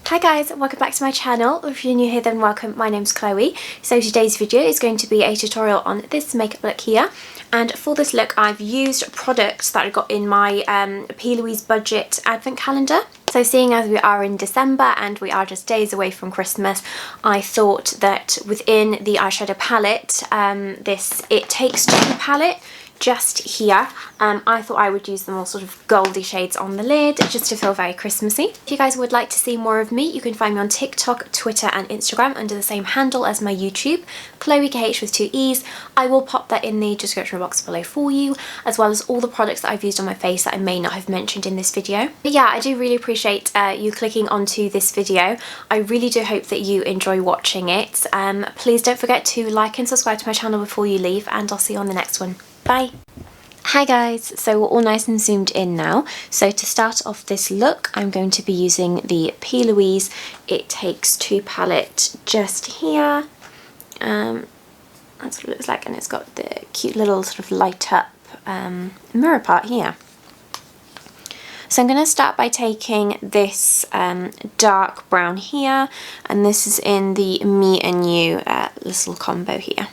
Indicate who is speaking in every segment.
Speaker 1: Hi guys, welcome back to my channel. If you're new here then welcome, my name's Chloe. So today's video is going to be a tutorial on this makeup look here. And for this look I've used products that I got in my Plouise budget advent calendar. So seeing as we are in December and we are just days away from Christmas, I thought that within the eyeshadow palette, this It Takes Two palette, just here, I thought I would use the more sort of goldy shades on the lid just to feel very Christmassy. If you guys would like to see more of me, you can find me on TikTok, Twitter and Instagram under the same handle as my YouTube, Chloe KH with 2 E's. I will pop that in the description box below for you, as well as all the products that I've used on my face that I may not have mentioned in this video. But yeah, I do really appreciate you clicking onto this video. I really do hope that you enjoy watching it. Please don't forget to like and subscribe to my channel before you leave, and I'll see you on the next one. Bye! Hi guys, so we're all nice and zoomed in now. So to start off this look, I'm going to be using the Plouise It Takes Two palette just here. That's what it looks like, and it's got the cute little sort of light up mirror part here. So I'm going to start by taking this dark brown here, and this is in the Me and You little combo here.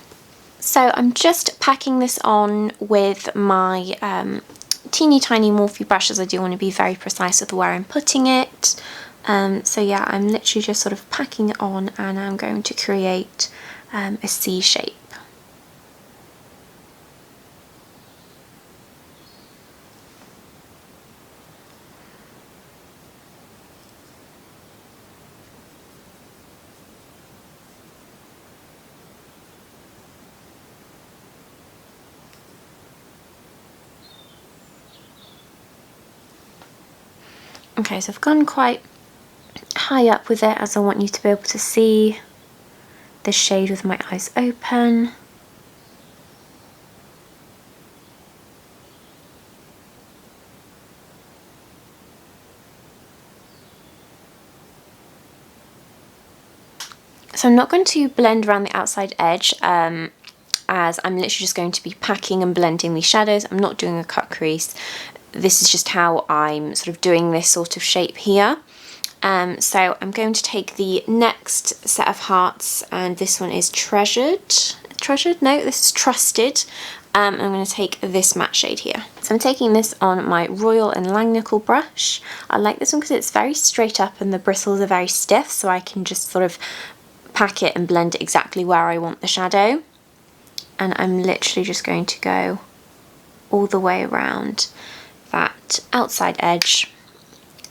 Speaker 1: So I'm just packing this on with my teeny tiny Morphe brush, as I do want to be very precise with where I'm putting it. So yeah, I'm literally just sort of packing it on, and I'm going to create a C shape. Okay, so I've gone quite high up with it, as I want you to be able to see the shade with my eyes open. So I'm not going to blend around the outside edge, as I'm literally just going to be packing and blending these shadows. I'm not doing a cut crease. This is just how I'm sort of doing this sort of shape here. So I'm going to take the next set of hearts, and this one is Treasured? No, this is Trusted. I'm going to take this matte shade here. So I'm taking this on my Royal and Langnickel brush. I like this one because it's very straight up and the bristles are very stiff, so I can just sort of pack it and blend it exactly where I want the shadow. And I'm literally just going to go all the way around that outside edge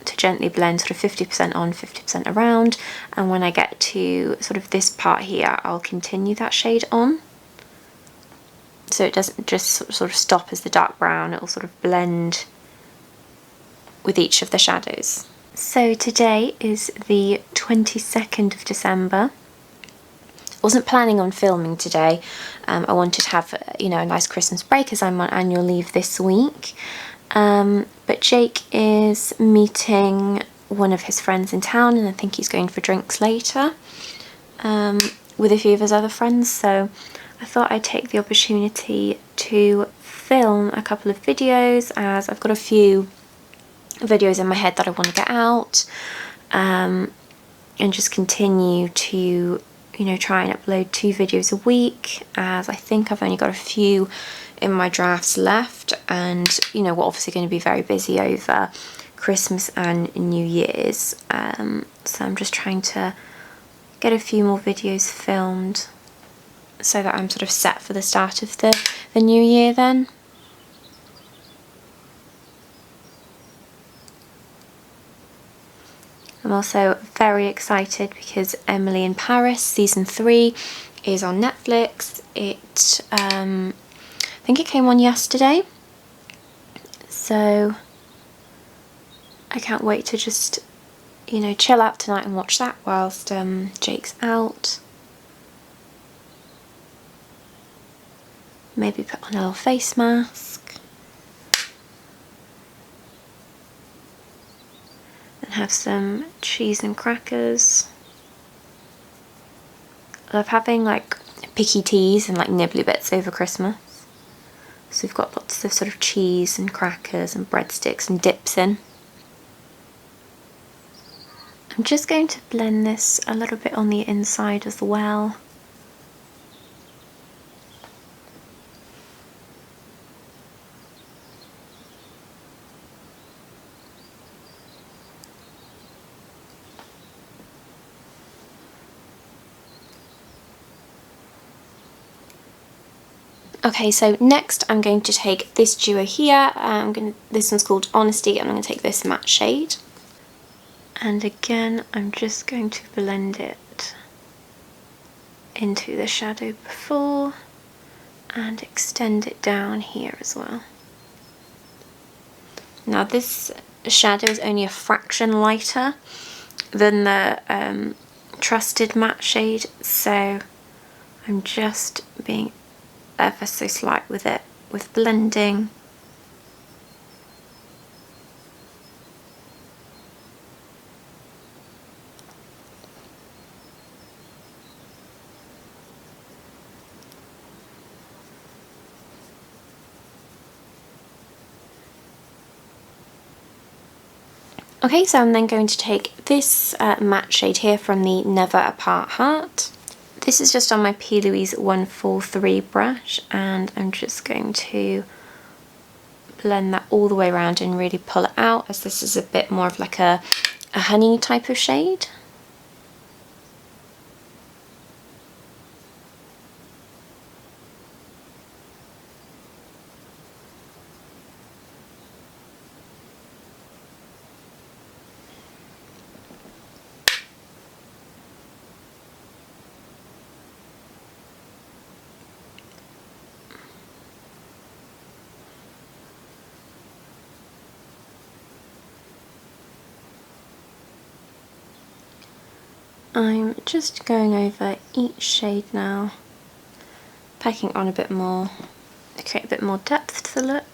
Speaker 1: to gently blend sort of 50% on, 50% around, and when I get to sort of this part here, I'll continue that shade on. So it doesn't just sort of stop as the dark brown, it will sort of blend with each of the shadows. So today is the 22nd of December. Wasn't planning on filming today. I wanted to have, you know, a nice Christmas break as I'm on annual leave this week. But Jake is meeting one of his friends in town, and I think he's going for drinks later with a few of his other friends, so I thought I'd take the opportunity to film a couple of videos, as I've got a few videos in my head that I want to get out, and just continue to, you know, try and upload 2 videos a week, as I think I've only got a few in my drafts left, and you know, we're obviously going to be very busy over Christmas and New Year's, so I'm just trying to get a few more videos filmed so that I'm sort of set for the start of the new year then. I'm also very excited because Emily in Paris season 3 is on Netflix. I think it came on yesterday, so I can't wait to just, you know, chill out tonight and watch that whilst Jake's out. Maybe put on a little face mask and have some cheese and crackers. I love having like picky teas and like nibbly bits over Christmas. So we've got lots of sort of cheese and crackers and breadsticks and dips in. I'm just going to blend this a little bit on the inside as well. Okay, so next I'm going to take this duo here. This one's called Honesty, and I'm going to take this matte shade. And again, I'm just going to blend it into the shadow before and extend it down here as well. Now this shadow is only a fraction lighter than the Trusted matte shade, so I'm just being ever so slight with it, with blending. Okay, so I'm then going to take this matte shade here from the Never Apart Heart. This is just on my Plouise 143 brush, and I'm just going to blend that all the way around and really pull it out, as this is a bit more of like a honey type of shade. I'm just going over each shade now, packing on a bit more to create a bit more depth to the look.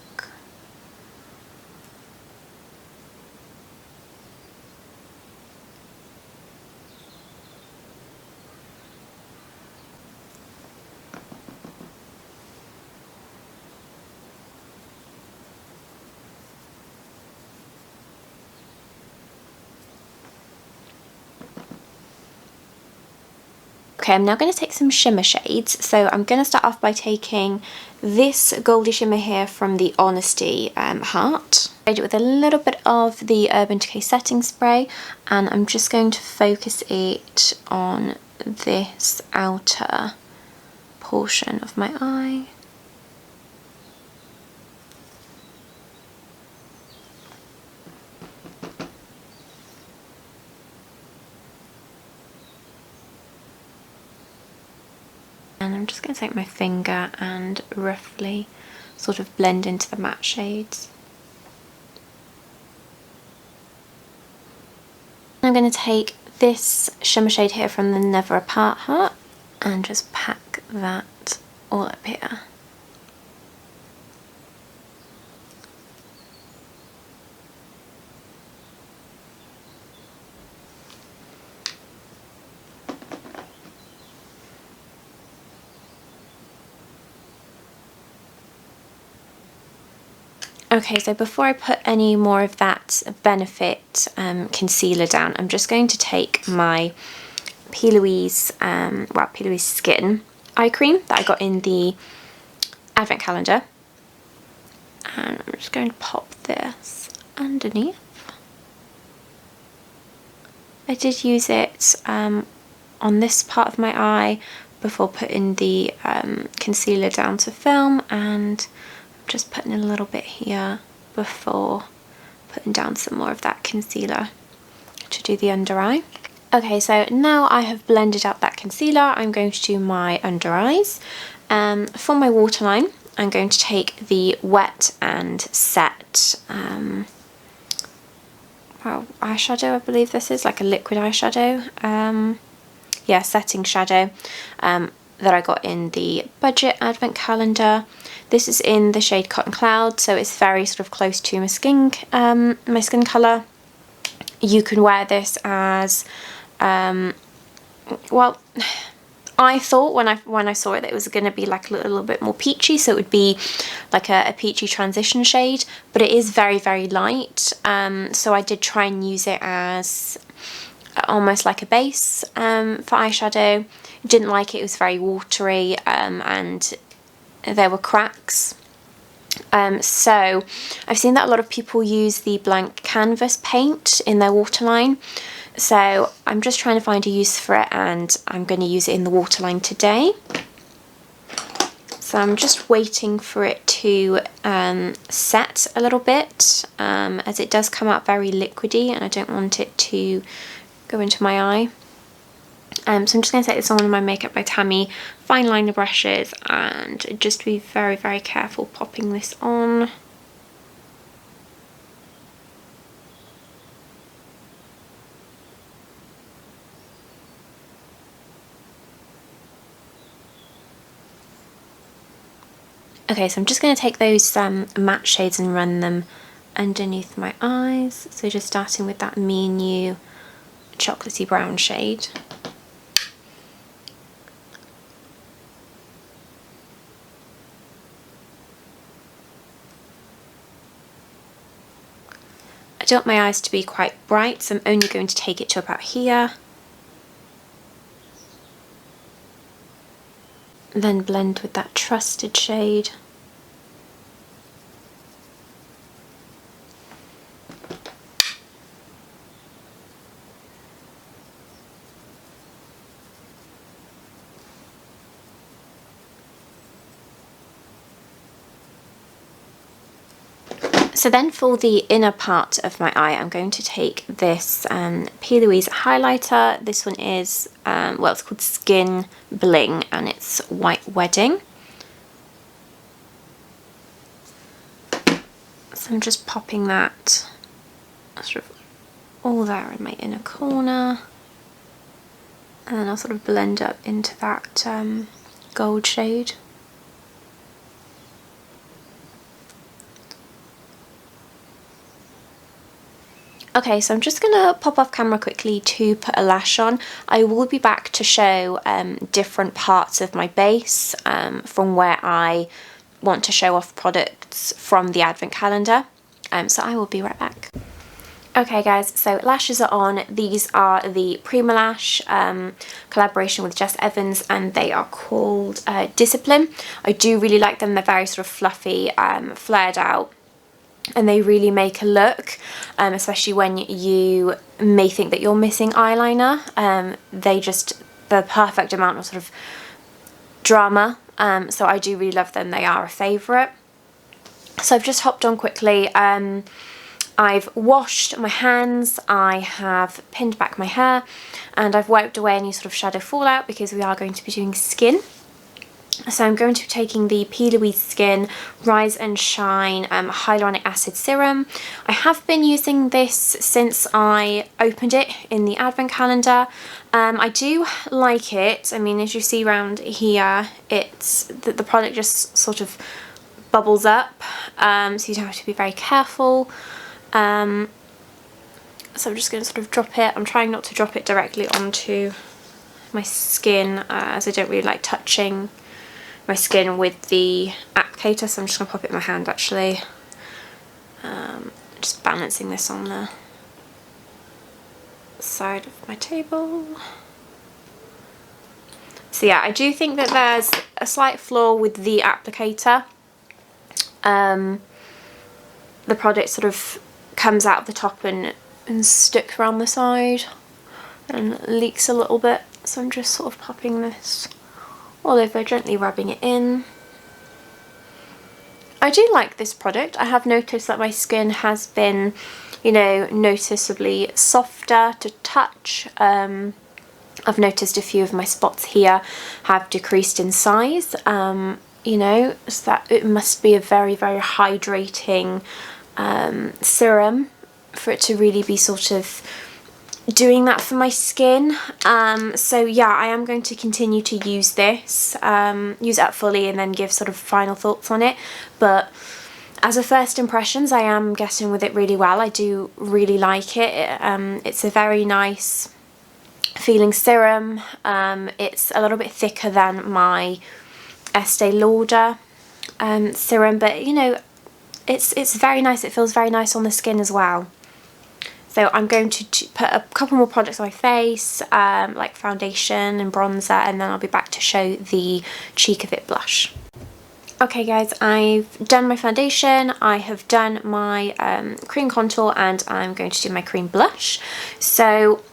Speaker 1: Okay, I'm now going to take some shimmer shades. So I'm going to start off by taking this goldy shimmer here from the Honesty Heart. I do it with a little bit of the Urban Decay setting spray, and I'm just going to focus it on this outer portion of my eye. And I'm just going to take my finger and roughly sort of blend into the matte shades. I'm going to take this shimmer shade here from the Never Apart Heart and just pack that all up here. Okay, so before I put any more of that Benefit concealer down, I'm just going to take my Plouise Skin eye cream that I got in the advent calendar, and I'm just going to pop this underneath. I did use it on this part of my eye before putting the concealer down to film, and just putting a little bit here before putting down some more of that concealer to do the under eye. Okay, so now I have blended out that concealer, I'm going to do my under eyes. For my waterline, I'm going to take the Wet and Set eyeshadow, I believe this is, like a liquid eyeshadow. Yeah, setting shadow that I got in the budget advent calendar. This is in the shade Cotton Cloud, so it's very sort of close to my skin colour. You can wear this as, well, I thought when I saw it that it was going to be like a little bit more peachy, so it would be like a peachy transition shade, but it is very, very light. So I did try and use it as almost like a base for eyeshadow. Didn't like it, it was very watery, and there were cracks. So I've seen that a lot of people use the blank canvas paint in their waterline. So I'm just trying to find a use for it, and I'm going to use it in the waterline today. So I'm just waiting for it to set a little bit, as it does come out very liquidy and I don't want it to go into my eye. So I'm just going to take this on with my Makeup by Tammy fine liner brushes and just be very, very careful popping this on. Okay, so I'm just going to take those matte shades and run them underneath my eyes. So just starting with that Me and You chocolatey brown shade. I don't want my eyes to be quite bright, so I'm only going to take it to about here. Then blend with that Trusted shade. So then for the inner part of my eye, I'm going to take this Plouise highlighter. This one is, well, it's called Skin Bling and it's White Wedding. So I'm just popping that sort of all there in my inner corner. And then I'll sort of blend up into that gold shade. Okay, so I'm just going to pop off camera quickly to put a lash on. I will be back to show different parts of my base from where I want to show off products from the advent calendar. So I will be right back. Okay guys, so lashes are on. These are the Primalash collaboration with Jess Evans and they are called Discipline. I do really like them. They're very sort of fluffy, flared out. And they really make a look, especially when you may think that you're missing eyeliner. The perfect amount of sort of drama. So I do really love them. They are a favourite. So I've just hopped on quickly. I've washed my hands, I have pinned back my hair, and I've wiped away any sort of shadow fallout because we are going to be doing skin. So I'm going to be taking the Plouise Skin Rise and Shine Hyaluronic Acid Serum. I have been using this since I opened it in the advent calendar. I do like it. I mean, as you see around here, the product just sort of bubbles up, so you have to be very careful. So I'm just going to sort of drop it. I'm trying not to drop it directly onto my skin, as I don't really like touching my skin with the applicator, so I'm just going to pop it in my hand actually. Just balancing this on the side of my table. So yeah, I do think that there's a slight flaw with the applicator. The product sort of comes out of the top and sticks around the side and leaks a little bit, so I'm just sort of popping this all over, gently rubbing it in. I do like this product. I have noticed that my skin has been, you know, noticeably softer to touch. I've noticed a few of my spots here have decreased in size, you know, so that it must be a very, very hydrating serum for it to really be sort of doing that for my skin. So yeah, I am going to continue to use this, use it up fully and then give sort of final thoughts on it. But as a first impressions, I am getting with it really well. I do really like it. It's a very nice feeling serum. It's a little bit thicker than my Estee Lauder serum, but you know, it's very nice. It feels very nice on the skin as well. So I'm going to put a couple more products on my face, like foundation and bronzer, and then I'll be back to show the Cheek of It blush. Okay guys, I've done my foundation, I have done my cream contour, and I'm going to do my cream blush. So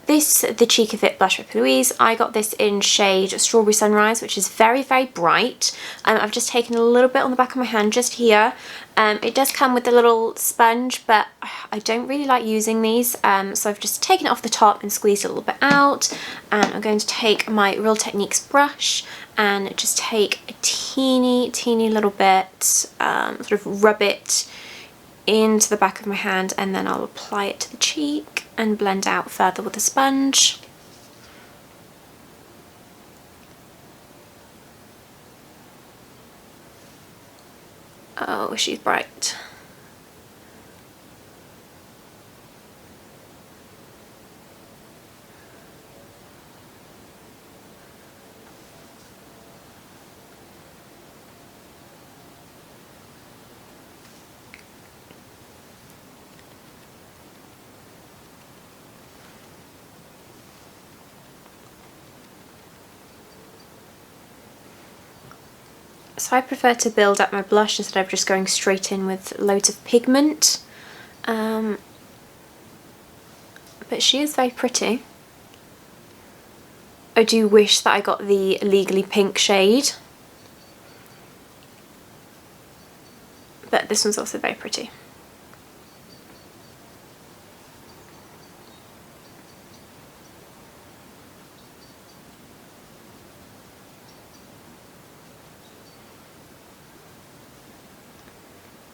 Speaker 1: this, the Cheek of It blush by Plouise, I got this in shade Strawberry Sunrise, which is very, very bright. I've just taken a little bit on the back of my hand just here. It does come with a little sponge, but I don't really like using these, so I've just taken it off the top and squeezed it a little bit out. And I'm going to take my Real Techniques brush and just take a teeny little bit, sort of rub it into the back of my hand, and then I'll apply it to the cheek and blend out further with a sponge. Oh, she's bright. So I prefer to build up my blush instead of just going straight in with loads of pigment. But she is very pretty. I do wish that I got the Legally Pink shade. But this one's also very pretty.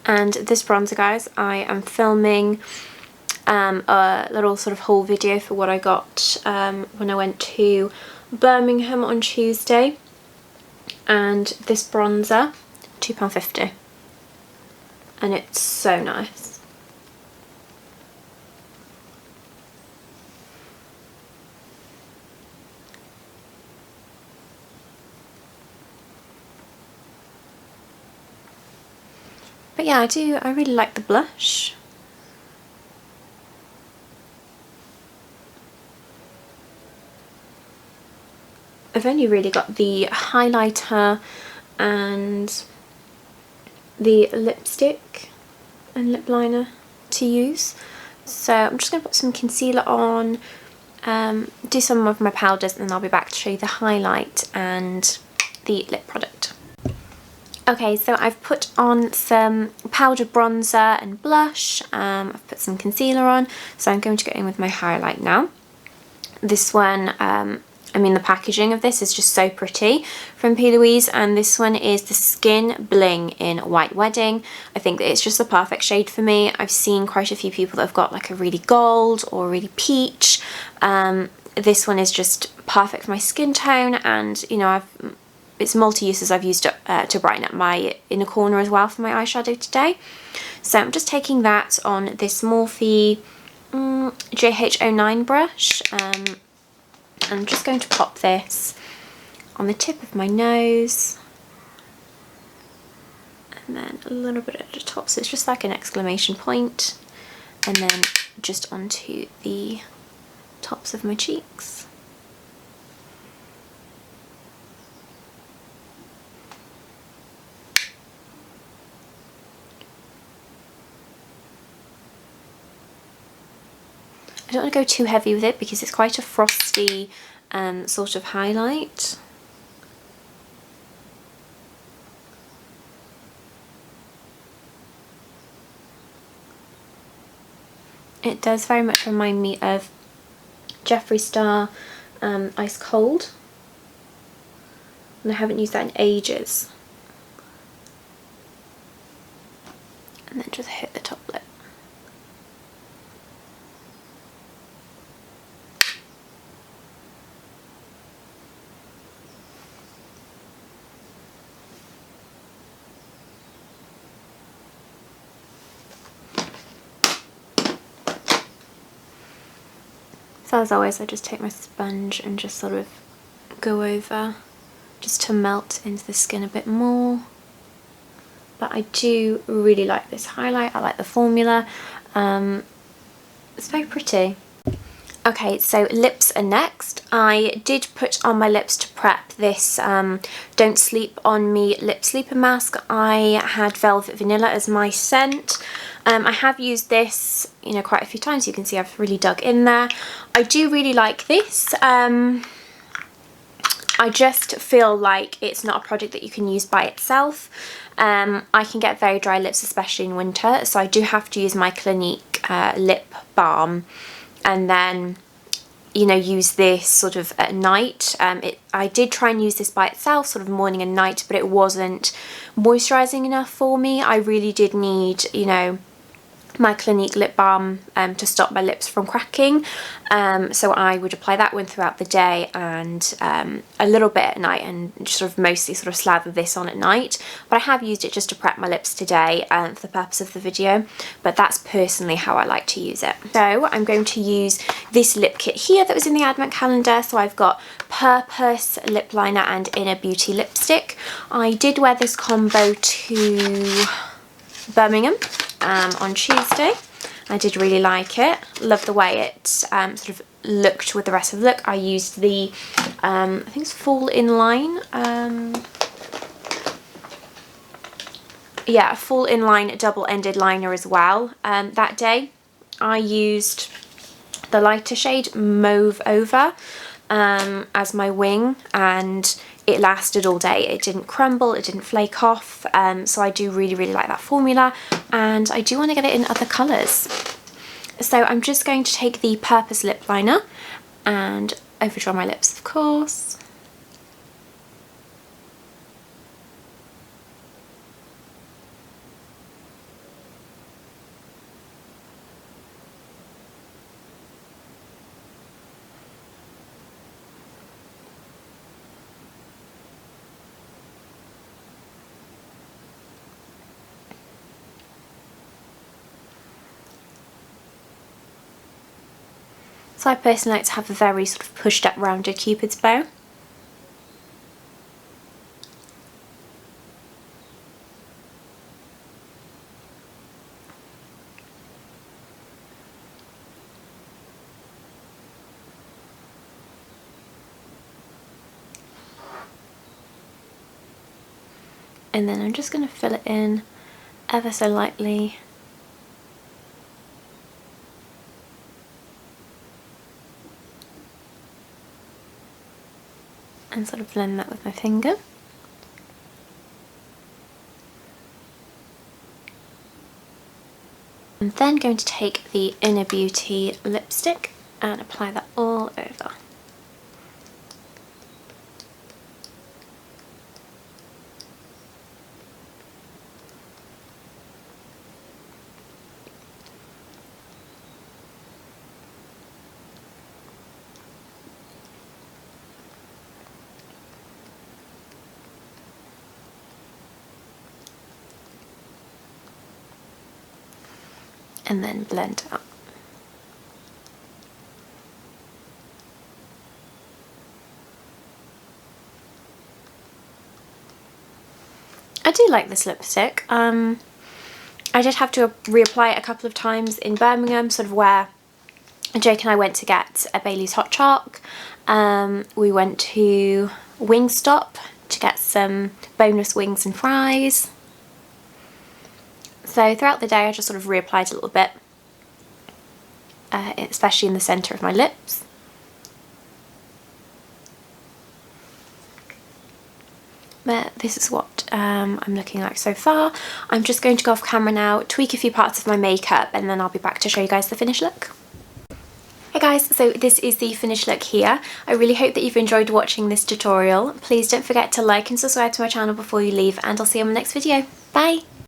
Speaker 1: And this bronzer, guys, I am filming a little sort of haul video for what I got when I went to Birmingham on Tuesday. And this bronzer, £2.50. And it's so nice. But yeah, I really like the blush. I've only really got the highlighter and the lipstick and lip liner to use. So I'm just going to put some concealer on, do some of my powders, and then I'll be back to show you the highlight and the lip product. Okay, so I've put on some powder bronzer and blush, I've put some concealer on, so I'm going to go in with my highlight now. This one, I mean the packaging of this is just so pretty from Plouise, and this one is the Skin Bling in White Wedding. I think that it's just the perfect shade for me. I've seen quite a few people that have got like a really gold or really peach. This one is just perfect for my skin tone, and you know, it's multi-uses. I've used it to brighten up my inner corner as well for my eyeshadow today. So I'm just taking that on this Morphe JH09 brush. I'm just going to pop this on the tip of my nose. And then a little bit at the top, so it's just like an exclamation point. And then just onto the tops of my cheeks. I don't want to go too heavy with it because it's quite a frosty sort of highlight. It does very much remind me of Jeffree Star Ice Cold, and I haven't used that in ages. And then just hit the top lip. So as always, I just take my sponge and just sort of go over just to melt into the skin a bit more. But I do really like this highlight. I like the formula. It's very pretty. Okay, so lips are next. I did put on my lips to prep this Don't Sleep On Me lip sleeper mask. I had Velvet Vanilla as my scent. I have used this, you know, quite a few times. You can see I've really dug in there. I do really like this. I just feel like it's not a product that you can use by itself. I can get very dry lips, especially in winter, so I do have to use my Clinique lip balm, and then, you know, use this sort of at night. I did try and use this by itself, sort of morning and night, but it wasn't moisturising enough for me. I really did need, you know, my Clinique lip balm to stop my lips from cracking, so I would apply that one throughout the day and a little bit at night, and sort of mostly sort of slather this on at night. But I have used it just to prep my lips today for the purpose of the video, but that's personally how I like to use it. So I'm going to use this lip kit here that was in the advent calendar. So I've got Purpose lip liner and Inner Beauty lipstick. I did wear this combo to Birmingham on Tuesday. I did really like it. Love the way it sort of looked with the rest of the look. I used the I think it's Fall In Line, yeah, Fall In Line double-ended liner as well. That day I used the lighter shade Mauve Over as my wing, and it lasted all day. It didn't crumble, it didn't flake off, so I do really like that formula, and I do want to get it in other colours. So I'm just going to take the Purpose lip liner and overdraw my lips, of course. So I personally like to have a very sort of pushed up rounded Cupid's bow. And then I'm just going to fill it in ever so lightly. And sort of blend that with my finger. I'm then going to take the Inner Beauty lipstick and apply that all over. And then blend up. I do like this lipstick. I did have to reapply it a couple of times in Birmingham, sort of where Jake and I went to get a Bailey's Hot Chalk. We went to Wingstop to get some boneless wings and fries. So throughout the day I just sort of reapplied a little bit, especially in the centre of my lips. But this is what I'm looking like so far. I'm just going to go off camera now, tweak a few parts of my makeup, and then I'll be back to show you guys the finished look. Hey guys, so this is the finished look here. I really hope that you've enjoyed watching this tutorial. Please don't forget to like and subscribe to my channel before you leave, and I'll see you on my next video. Bye!